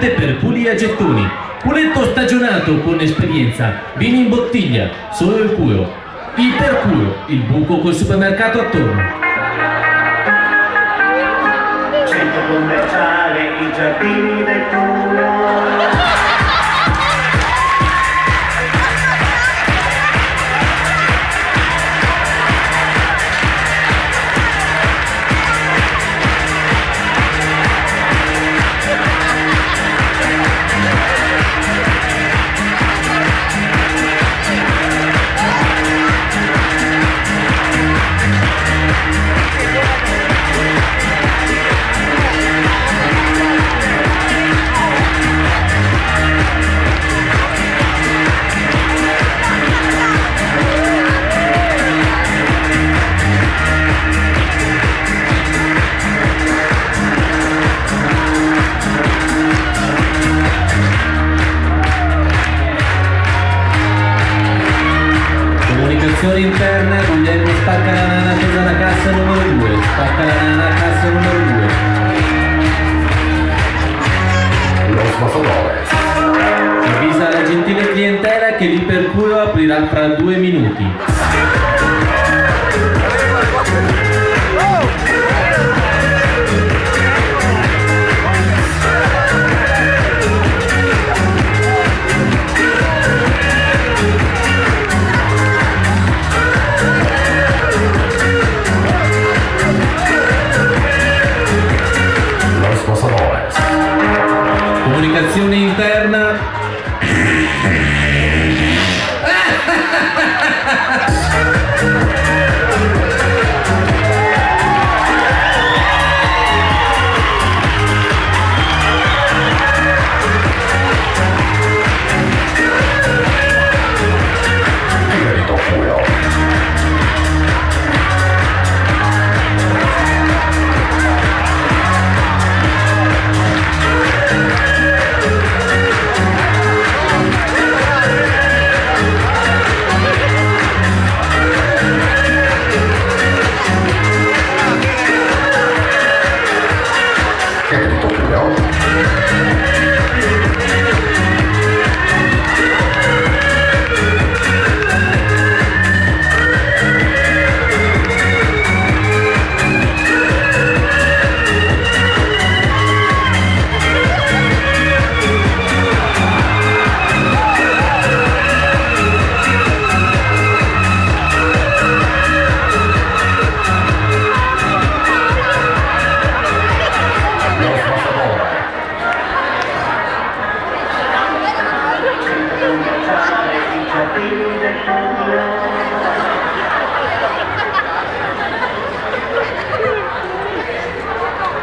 Latte per puli e gettoni. Puletto stagionato con esperienza. Vini in bottiglia, solo il puro. Iperpuro, il buco col supermercato attorno. Centro commerciale, i giardini del culo. Comunicazione interna, Guglielmo spacca la nana, pesa la cassa numero 2, spacca la nana, cassa numero 2. Los Matadores. Avvisa la gentile clientela che l'iperpuro aprirà fra 2 minuti. Comunicazione interna.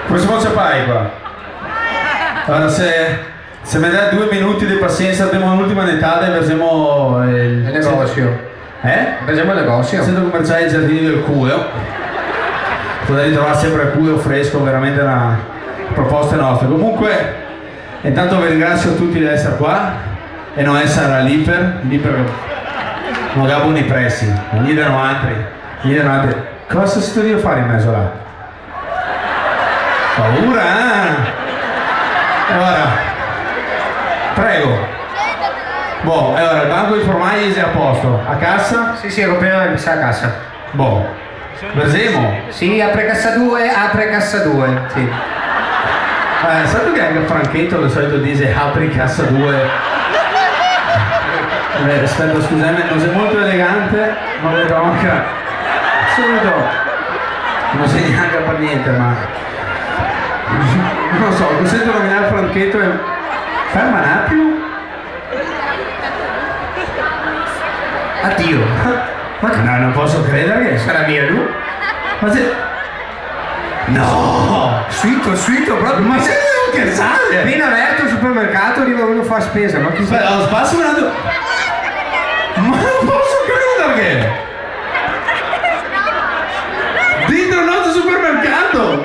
Come si faccia pai qua? Allora, se mi dai 2 minuti di pazienza, abbiamo l'ultima netata e versiamo il negozio. Versiamo il negozio. Centro commerciale Giardini del Culo. Potete trovare sempre il culo fresco, veramente una proposta nostra. Comunque, intanto vi ringrazio tutti di essere qua e non essere all'Iper. L'Iper non abbiamo nei prezzi, gli danno altri. Cosa si deve fare in mezzo là? Paura, Allora, prego. Boh, allora il banco di formaggi è a posto. A cassa? Sì, ero appena messo a cassa. Boh. Versiamo? Sì, apre cassa 2, sì. Sai che anche Franchetto di solito dice apri cassa 2? Aspetta, scusami, non sei molto elegante, ma vedo anche subito. Non sei neanche per niente, ma non so, mi sento nominare Franchetto e ferma un attimo. Addio. Ma no, non posso credere che Sarà mia lui? ma se no, Suito proprio. ma se devo scherzare? Appena aperto il supermercato arrivano a fare spesa, ma chi sa? Aspetta, spasso un attimo. Ma non posso credere che dentro il nostro supermercato.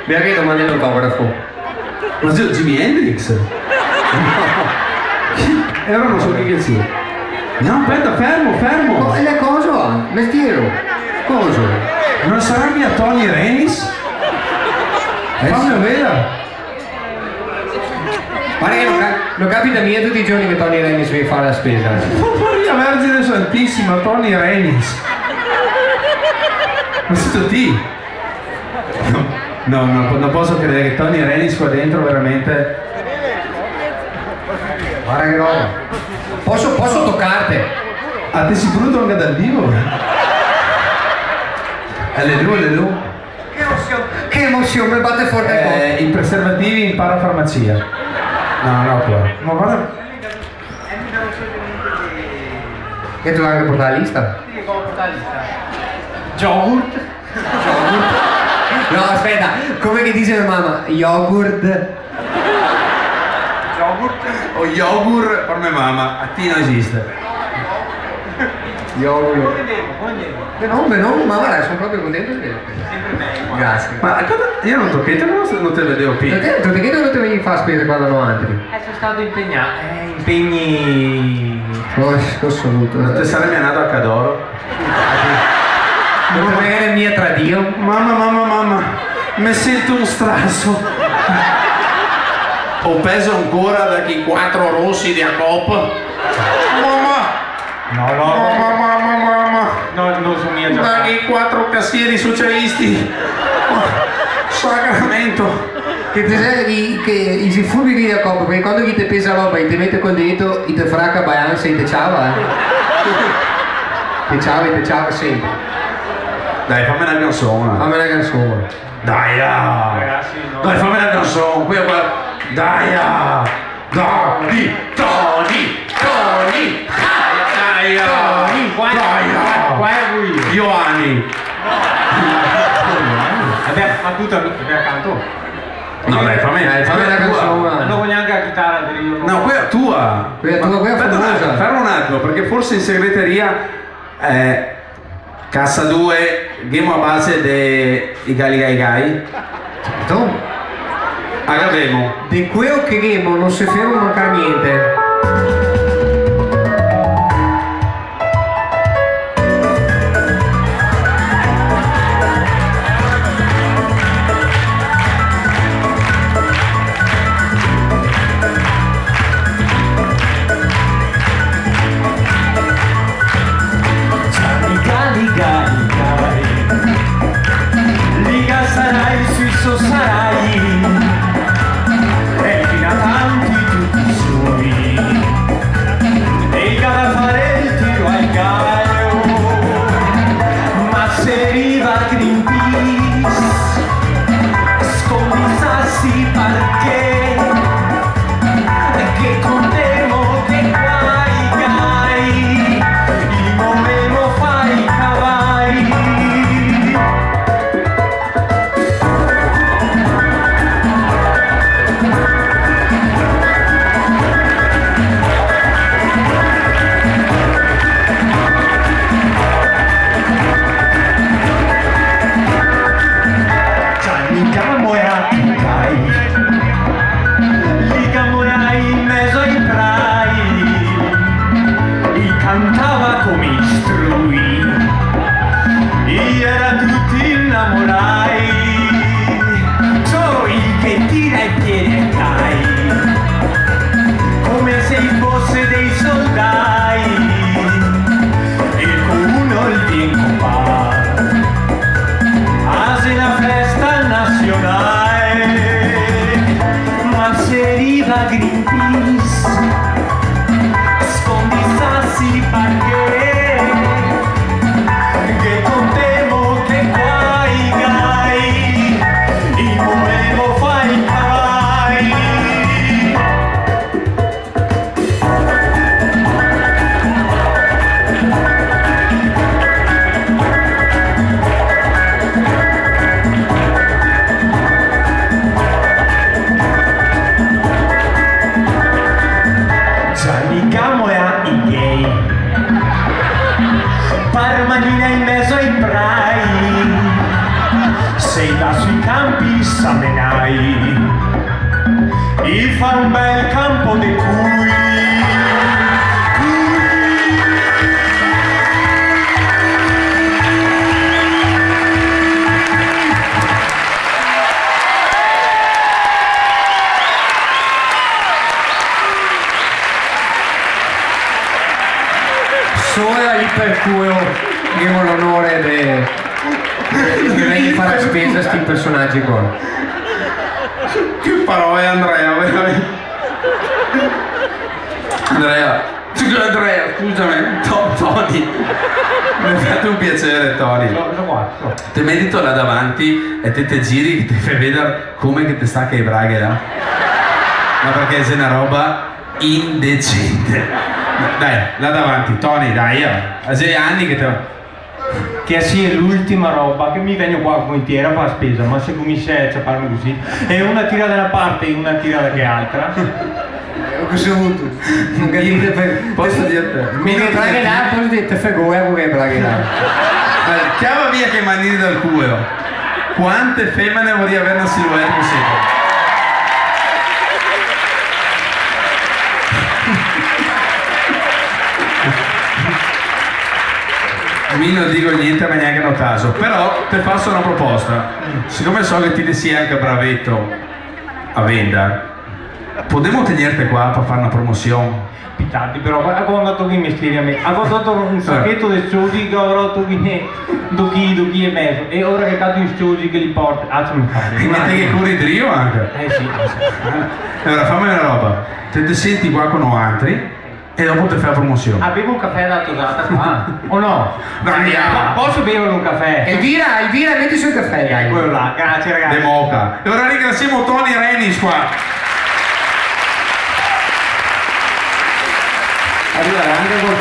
Mi chiedo mandi l'autografo. Ma se Jimi Hendrix? E ora non so che sia. No, aspetta, fermo. E le cosa? Mestiero. Cosa? Non sarà mia Tony Renis? Fammi vedere. Guarda che non capita mia tutti i giorni che Tony Renis mi fa la spesa. Maria Vergine Santissima, Tony Renis. Ma sei tutti? No, non posso credere che Tony Renis qua dentro veramente. Guarda che roba. Posso toccarti? Ah, ti si brutto anche dal vivo? Alleluia. Che emozione, mi batte forte il cuore. I preservativi in parafarmacia. No, qua. Ma guarda. Che tu anche portare la lista? Sì, come portare la lista? Yogurt? No, aspetta, come che dice mia mamma? Yogurt. Yogurt? O yogurt per mia mamma, a te non esiste. Yogurt. Come No, ma guarda, sono proprio contento di vederti. sempre meglio. Grazie. Ma cosa? Io non tocchetto, non te vedevo più. Perché non ti vedi fa spesa quando non altri? Sono stato impegnato. Impegni. Oh, assoluto. Non ti sarei nato a Cadoro? Non magari mia tradio. Mamma, mi sento un strasso. Ho peso ancora da chi 4 rossi di Acop. Mamma! No. No, non sono mia già. Da chi 4 cassieri socialisti. Sacramento. Che ti sai che i furbi di Jacopo, perché quando gli te pesa roba e ti mette col dito, e te fracca baianza e te ciava, Te ciava sempre. Dai, fammi una canzone. Fammi una canzone. Dai, Ragazzi, no. dai, fammi una canzone. Qui qua. Dai, Tony. Qua è lui. Ioanni. Abbiamo fatto accanto. No, dai, fammi una tua. canzone. Non voglio neanche la chitarra del io. No, quella è tua. Quella tua, quella Aspetta un attimo, famosa. fermo un attimo, perché forse in segreteria Cassa 2, game a base dei Gali Gai. Certo. Avremo. Di quello che Gemo non si ferma a mancare niente. Liga sarai, suizo sarai, e fino a tanti tutti suoi, liga da fare il tiro al gallo, ma se arriva Greenpeace, scondi i sassi perché, che contemo che guai gai, il momento fai cavai. Cantava come istrui, io era tutti innamorai, Joey che tira i piedi e cai, come se fosse dei soldai, e con uno il bien compà, hace la festa nazionale, ma se arriva Greenpeace, sì, perché che contemo che guai gai, il momento fai cavai. Giannicamo e i gay, Parmanina in mezzo ai prai, sei da sui campi samenai, e fa un bel campo di cui. solo lì per cui abbiamo l'onore di fare la spesa a sti personaggi qua. Che parole Andrea, veramente. Andrea, scusami, Tony. Mi ha fatto un piacere, Tony. Ti metti là davanti e te giri e ti fai vedere come che ti stacca i braghe là. Ma perché è una roba indecente. Dai, là davanti, Tony, dai, ha 6 anni che te... Che sia l'ultima roba che mi vengo qua volentieri a fare spesa, ma se comincia a parlarmi così, e una tira da una parte e una tira da che altra. Ho avuto. Non capite per... Posso dirti? Mi braghe là, poi dite fegoia come braghe là. Chiama via che manini dal culo. Quante femmine vorrei avere una silhouette così? Mi non dico niente ma neanche no caso, però ti faccio una proposta. Siccome so che ti sei anche bravetto a vendere, potremmo tenerti qua per fare una promozione? Pitati, però quando ho dato qui mestieri a me, ho dato un sacchetto di soldi che ho dato qui 2 kg e mezzo, e ora che cado i soldi che li porto, mi fare. E metti che corri trio anche? Sì. Allora fammi una roba, te senti qua con altri e dopo ti fai la promozione. Bevo un caffè da tosata qua, o no? Dai, posso bere un caffè? Elvira, metti sul caffè, dai. Quello là, grazie ragazzi. De moca. E ora ringraziamo Tony Renis qua. Arriva anche